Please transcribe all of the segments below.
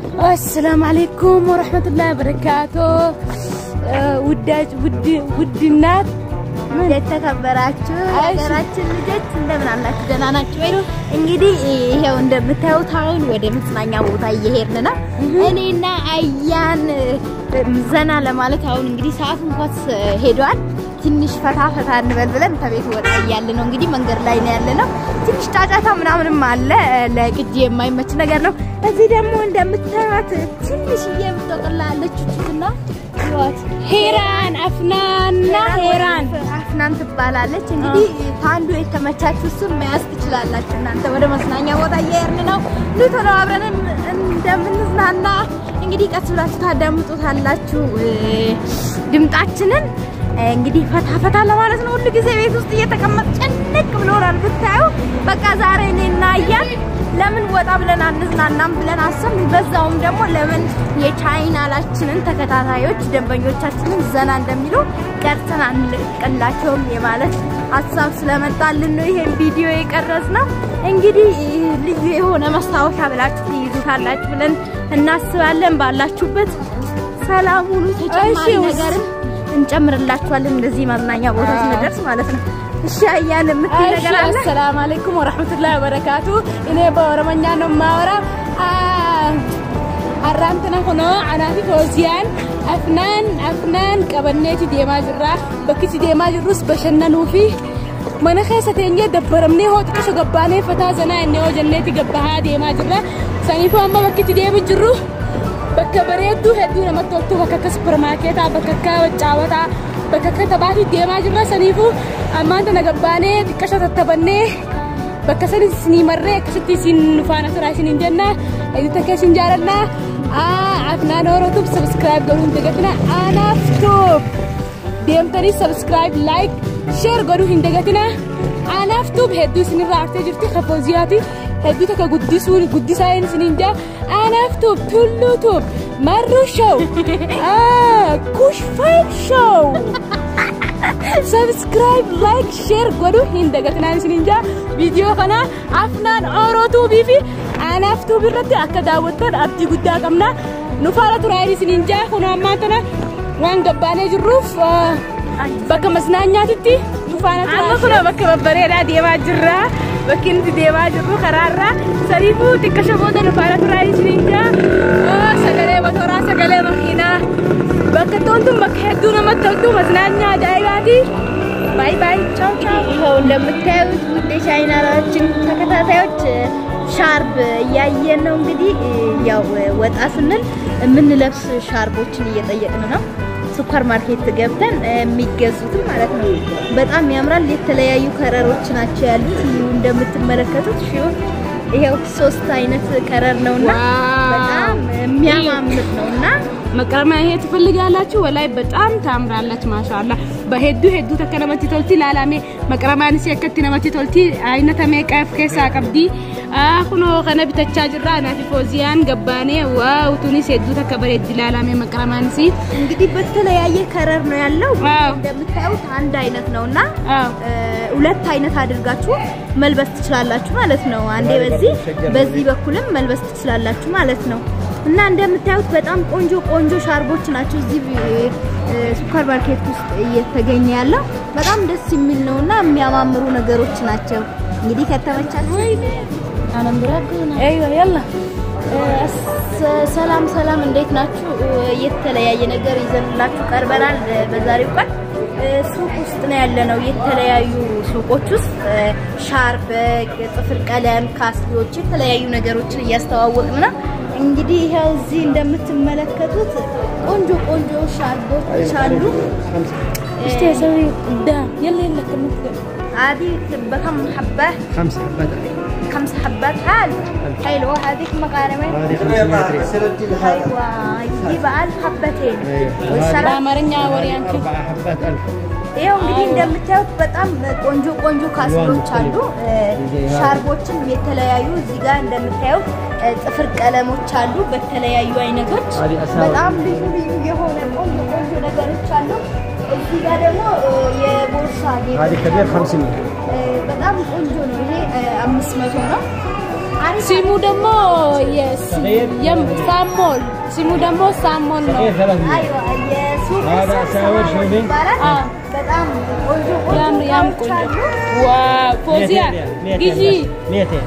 السلام عليكم ورحمة الله وبركاته. ودنات የተከበራችሁ ሀገራችን ልጆች እንደምን አላችሁ? ደህና ናችሁ ወይ? እንግዲህ ይሄው እንደምታዩት አሁን ወደ መዝናኛ ቦታ እየሄድን ነው። እኔና አያን ዘና ለማለት አሁን እንግዲህ ሰዓቱ እንኳን ሄዷል። ትንሽ ፈታ እንበል ብለን ከቤት ወጣ ያለን ነው። እንግዲህ መንገድ ላይ ነው ያለነው። ትንሽ ጫጫታ ምናምንም አለ፣ ለቅጂ የማይመች ነገር ነው። እዚህ ደግሞ እንደምታዩት ትንሽ እየምትጠቅላለች ቹቹና ሄራን አፍናን ትባላለች። እንግዲህ ታንዱ የተመቻችሁ እሱን መያዝ ትችላላችሁ። እናንተ ወደ መዝናኛ ቦታ እየሄድን ነው። ሉቶሎ አብረን እንደምንዝናና እንግዲህ ቀስ ብላችሁ ታዳምጡታላችሁ ድምጣችንን። እንግዲህ ፈታ ለማለት ነው። ሁሉ ጊዜ ቤት ውስጥ እየተቀመጥ ጨንቅ ብሎናል ብታዩ። በቃ ዛሬ እኔና አያን ለምን ወጣ ብለን አንዝናናም ብለን አሰብን። በዛውም ደግሞ ለምን የቻይናላችንን ተከታታዮች ደንበኞቻችንን ዘና እንደሚሉ ቀርተን አንለቅላቸውም የማለት ሐሳብ ስለመጣልን ነው ይሄን ቪዲዮ የቀረጽነው። እንግዲህ ልዩ የሆነ ማስታወሻ ብላችሁ ትይዙታላችሁ ብለን እናስባለን። ባላችሁበት ሰላም ሁኑ። ተጨማሪ ነገር እንጨምርላችኋለን እንደዚህ መዝናኛ ቦታ ስንደርስ ማለት ነው። እሺ አያን የምትል ነገር አለ? السلام عليكم ورحمة الله وبركاته. እኔ በኦሮምኛ ነው ማወራ። አራምተና ሆኖ አናፊ ፎዚያን አፍናን ቀበኔቲ ዴማ ጅራ በክቲ ዴማ ጅሩስ በሸነኑፊ ማነ ኸሰተኛ ደበረምኔ ሆጥቶ ገባኔ ፈታ ዘና እኔው ጀነቲ ገባሃ ዴማ ጅራ ሰኒፎ አማ በክቲ ዴም ጅሩ በከበሬቱ ሄዱ ለመጥቶ በከከ ሱፐርማርኬታ በከከ ወጫወታ በከከ ተባቲ ዴማ ጅራ ሰኒፉ አማንተ ነገባኔ ትከሻ ተተበኔ በከሰኒ ስኒ መረ ከስቲ ሲን ፋና ተራሽን እንጀና እዚህ ተከሽን ጃረና አፍናን ኦሮቱብ ሰብስክራይብ ገሩን ተገትና አናፍቱብ ዴምተሪ ሰብስክራይብ ላይክ ሼር ገሩ እንደገትና አናፍቱብ ሄዱ ስኒ ራክተ ጅርቲ ከፎዚያቲ ሄዱ ጉዲሳይን ስኒንጃ አናፍቱብ ቱሉቱብ ማሩ ሾው ኩሽ ፋይቭ ሾው ሰብስክራይብ ላይክ ሼር ገሩ እንደገትና ስኒንጃ ቪዲዮ ከና አፍናን ኦሮቱብ ቢፊ አናፍቱ ብረት አከዳወተን አብዲ ጉዳ ቀምና ኑፋራቱ ራይሪ ስኒንጃ ሆኖ አማንተና ዋን ገባኔ ጅሩፍ በከ መዝናኛቲቲ ኑፋራቱ አመኩና በከ በበሬዳ ዴማ ጅራ በኪንቲ ዴማ ጅሩ ከራራ ሰሪፉ ትከሸቦተ ኑፋራቱ ራይሪ ስኒንጃ ሰገሌ በቶራ ሰገሌ መኪና በከ ቶንቱም በከ ሄዱ ነመተውቱ መዝናኛ ዳይባቲ ባይ ባይ ቻው ቻው። ይሄው እንደምታዩት ውድ ቻይናላችን ተከታታዮች ሻርብ ያየን ነው። እንግዲህ ያው ወጣ ስንል የምንለብስ ሻርቦችን እየጠየቅን ነው። ሱፐር ማርኬት ገብተን የሚገዙት ማለት ነው። በጣም ያምራል። የተለያዩ ከረሮች ናቸው ያሉት እንደምትመለከቱት። ይሄው 3 አይነት ከረር ነውና በጣም የሚያማምር ነውና መቀረማ ይሄ ትፈልጋላችሁ ወላይ በጣም ታምራለች ማሻአላ። በሄዱ ተከለመቲ ቶልቲ ላላሜ መቀረማን ሲከቲ ነመቲ ቶልቲ አይነተ ሜቀፍ ከሳ ቀብዲ አሁን ከነብ ተቻጅራ ናቲ ፎዚያን ገባኔ ዋው ቱኒስ ሄዱ ተከበረ ላላሜ መቀረማን ሲ እንግዲህ በተለያየ ከረር ነው ያለው። እንደምታዩት አንድ አይነት ነውና ሁለት አይነት አድርጋችሁ መልበስ ትችላላችሁ ማለት ነው። አንዴ በዚህ በኩልም መልበስ ትችላላችሁ ማለት ነው። እና እንደምታዩት በጣም ቆንጆ ሻርቦች ናቸው እዚህ ሱፐር ማርኬት ውስጥ እየተገኘ ያለው። በጣም ደስ የሚል ነውና የሚያማምሩ ነገሮች ናቸው። እንግዲህ ከተመቻችሁ አነምራግና ያላ ሰላም እንዴት ናችሁ? የተለያየ ነገር ይዘንላችሁ ቀርበናል። በዛሬው ቀን ሱቅ ውስጥ ነው ያለነው። የተለያዩ ሱቆች ውስጥ ሻርፕ፣ ጥፍር ቀለም፣ ካስቲዎች የተለያዩ ነገሮችን እያስተዋወቅን ነው። እንግዲህ ይሄው እዚህ እንደምትመለከቱት ቆንጆ ሻርቦች አሉ። እስቲ ሰሪ ዳ يلا كمل هذه بكم حبه 5 حبات حلو. هذيك مقارمه ايوه يجيب 1000 حبتين والسلامرኛ ወሪያንቺ 4 حبات 1000 ይሄው እንግዲህ እንደምታዩት በጣም ቆንጆ ካስቲዎች አሉ። ሻርቦችም የተለያዩ እዚህ ጋር እንደምታዩት ጥፍር ቀለሞች አሉ በተለያዩ አይነቶች። በጣም ልዩ የሆነ ቆንጆ ነገሮች አሉ። እዚህ ጋር ደግሞ የቦርሳ هذه كبير 500 በጣም ቆንጆ ነው። ይሄ 500 ነው። سيمو دمو يس يم سامول سيمو دمو سامول ايوه يسوق هذا ساور شوفين በጣም ያም ቆንጆ ዋው ፎዚያ ጊጂ 200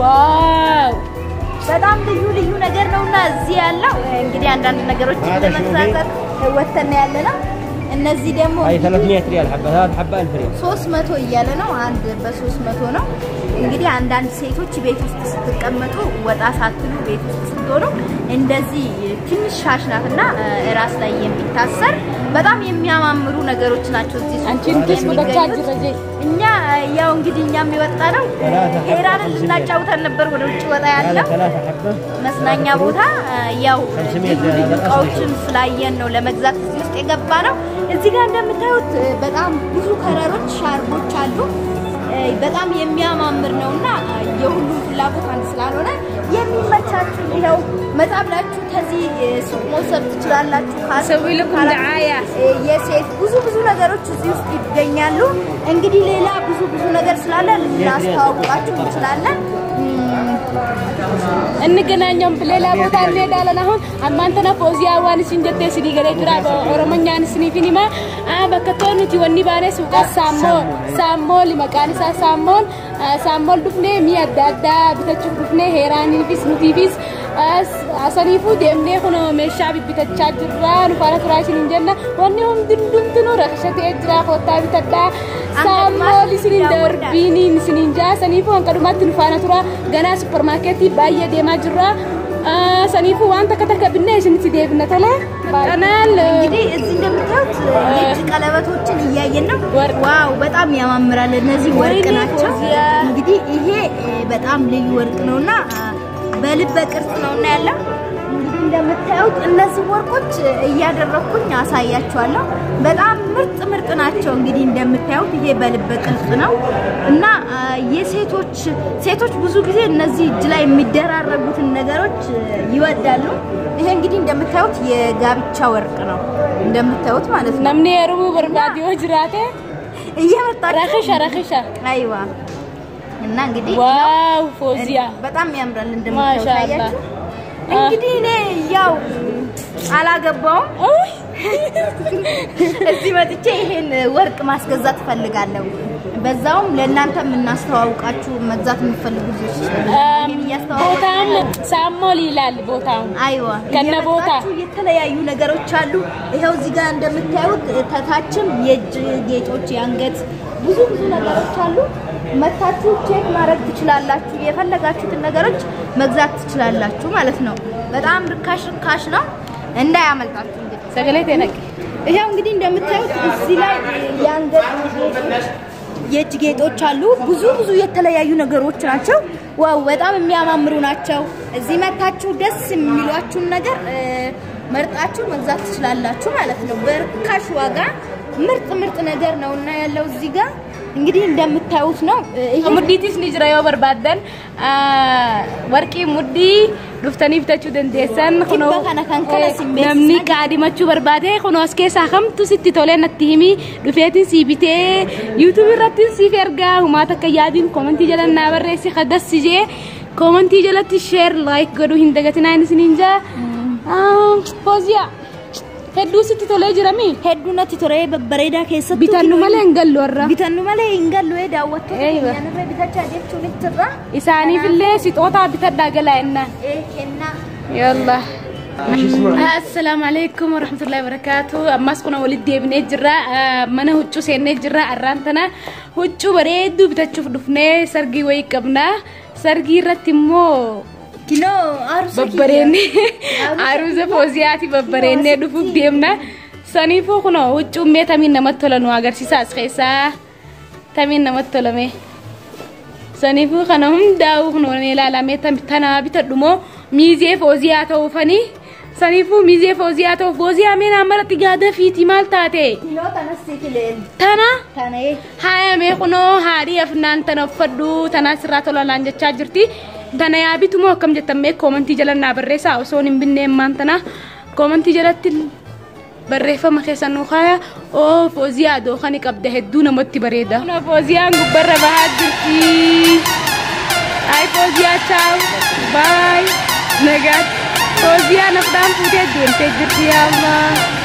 ዋው በጣም ልዩ ነገር ነውና እዚህ ያለው እንግዲህ አንዳንድ ነገሮች ለመሳተፍ ወተና ያለና እነዚህ ደግሞ አይ 300 ሪያል حبه هذا حبه 1000 ريال 300 እያለ ነው አንድ በ300 ነው እንግዲህ አንዳንድ ሴቶች ቤት ውስጥ ስትቀመጡ ወጣ ሳትሉ ቤት ውስጥ ስትሆኑ እንደዚህ ትንሽ ሻሽ ናትና ራስ ላይ የሚታሰር በጣም የሚያማምሩ ነገሮች ናቸው እዚህ አንቺን ትስ ወደቻጅ ረጀ እኛ ያው እንግዲህ እኛም ይወጣ ነው ሄራን ልናጫውተን ነበር ወደ ውጭ ወጣ ያለው መስናኛ ቦታ ያው እቃዎችን ስላየን ነው ለመግዛት እዚህ ውስጥ የገባ ነው እዚህ ጋር እንደምታዩት በጣም ብዙ ከረሮች ሻርቦች አሉ በጣም የሚያማምር ነውና የሁሉም ፍላጎት አንድ ስላልሆነ የሚመቻችሁ ይሄው መጣብላችሁ ከዚህ ሱቅ መውሰድ ትችላላችሁ ሰውልኩ ለአያ የሴት ብዙ ነገሮች እዚህ ውስጥ ይገኛሉ እንግዲህ ሌላ ብዙ ነገር ስላለ ልናስተዋውቃችሁ እንችላለን እንገናኛም በሌላ ቦታ እንሄዳለን አሁን አማንተና ፎዚያ ዋንስ እንጀቴ ሲዲገለ ጅራ በኦሮሞኛን ስኒፊኒማ በከቶንቲ ወኒ ባኔ ሱቃ ሳሞል መቃንሳ ሳሞል ዱፍኔ ሚያዳዳ ቢተቹ ዱፍኔ ሄራኒ ፊስ ኑቲፊስ አሰኒፉ ደምኔ ሆኖ መሻ ቢተቻ ጅራ ኑፋራ ክራሽን እንጀና ወኒውም ድንዱምትኑ ረክሸቴ ጅራ ፎታ ቢተዳ ሳሞል ሲሊንደር ቢኒን ሲኒንጃ ሰኒፉ አንቀዱማት ኑፋራ ቱራ ገና ሱፐርማርኬት ባየ ደማ ጅራ ሰኒፉ ዋንተ ከተከብነ እሺ ደብነ ተለ ባናል እንግዲህ እዚህ እንደምታዩት የእጅ ቀለበቶችን እያየን ነው ዋው በጣም ያማምራል እነዚህ ወርቅ ናቸው እንግዲህ ይሄ በጣም ልዩ ወርቅ ነውና በልብ ቅርጽ ነውና ያለው እንግዲህ እንደምታዩት እነዚህ ወርቆች እያደረኩኝ አሳያችኋለሁ በጣም ምርጥ ናቸው እንግዲህ እንደምታዩት ይሄ በልብ ቅርጽ ነው እና ሴቶች ብዙ ጊዜ እነዚህ እጅ ላይ የሚደራረጉትን ነገሮች ይወዳሉ ይሄ እንግዲህ እንደምታዩት የጋብቻ ወርቅ ነው እንደምታዩት ማለት ነው ነምኔ የሩቡ በርባዲዮ ጅራቴ እየመጣችሁ ረክሻ አይዋ እና እንግዲህ ዋው ፎዚያ በጣም ያምራል እንደምታዩት እንግዲህ እኔ ያው አላገባውም እዚህ መጥቼ ይሄን ወርቅ ማስገዛት ፈልጋለሁ በዛውም ለእናንተ እናስተዋውቃችሁ መግዛት የምትፈልጉ ልጆች ይሄን ያስተዋውቃችሁ ሳሞል ይላል ቦታው አይዋ ከነ ቦታ የተለያዩ ነገሮች አሉ ይሄው እዚህ ጋር እንደምታዩት ተታችም የእጅ ጌጦች ያንገት ብዙ ነገሮች አሉ መታችሁ ቼክ ማድረግ ትችላላችሁ የፈለጋችሁትን ነገሮች መግዛት ትችላላችሁ ማለት ነው በጣም ርካሽ ነው እንዳያመልጣችሁ እንግዲህ ሰገሌ ተነቂ ይሄው እንግዲህ እንደምታዩት እዚህ ላይ ያንገት የእጅ ጌጦች አሉ ብዙ የተለያዩ ነገሮች ናቸው ዋው በጣም የሚያማምሩ ናቸው እዚህ መታችሁ ደስ የሚሏችሁ ነገር መርጣችሁ መግዛት ትችላላችሁ ማለት ነው በርካሽ ዋጋ ምርጥ ነገር ነውና ያለው እዚህ ጋር እንግዲህ እንደምታዩት ነው ይሄ ሙዲቲስ ንጅራዮ በርባደን ወርቂ ሙዲ ዱፍተኒ ብታቹ ደንደሰን ሆኖ ነምኒ ካዲማቹ በርባዴ ሆኖ እስከሳ ከምቱ ሲቲ ቶሌ ነቲሚ ዱፌቲን ሲቢቴ ዩቲዩብ ራቲን ሲፈርጋ ሁማታ ከያዲን ኮሜንት ጀለና በረሲ خدስጄ ኮሜንት ጀለቲ ሼር ላይክ ገዱ ሂንደገትና አይንስኒንጃ ፎዚያ heddu sitti tole jirami heddu natti tore babbareeda keessatti bitannu male ingallu daawwattu yanne bitacha jechuun ittirra isaani fille sixota bitadda galaenna kenna yalla السلام عليكم ورحمة الله وبركاته أماس كنا ولد ديبني جرا منا هجو سيني جرا أرانتنا هجو بريدو بتشوف دفني سرقي ويكبنا سرقي رتمو كيلو ببريني عروسة فوزياتي ببريني دفوك ديمنا سنيفو كنا هجو مي تامين نمتلنو أغر سيساس خيسا تامين نمتلمي سنيفو كنا هم داو كنا نيلا مي تانا بتدمو ميزي فوزياتو فني سنيفو ميزي فوزياتو فوزيا مين عمرت قاعدة في تمال تاتي كيلو تنسيتلين تنا إيه هاي مي خنو هاري أفنان تنفردو تنا سراتو لانجة تشاجرتي تنا يا بيتو مو كم جتمي كومنتي جلنا بريسا أو سوني بني مان تنا كومنتي جلتل بريفا مخيسانو خايا أو فوزيا دو خاني كبده الدونا متي بريدا فوزيا نقبر بهاد جرتي Ay Fozia, ciao. Bye. Nagat. Fozia, nafdaan putih din. Tejir Allah.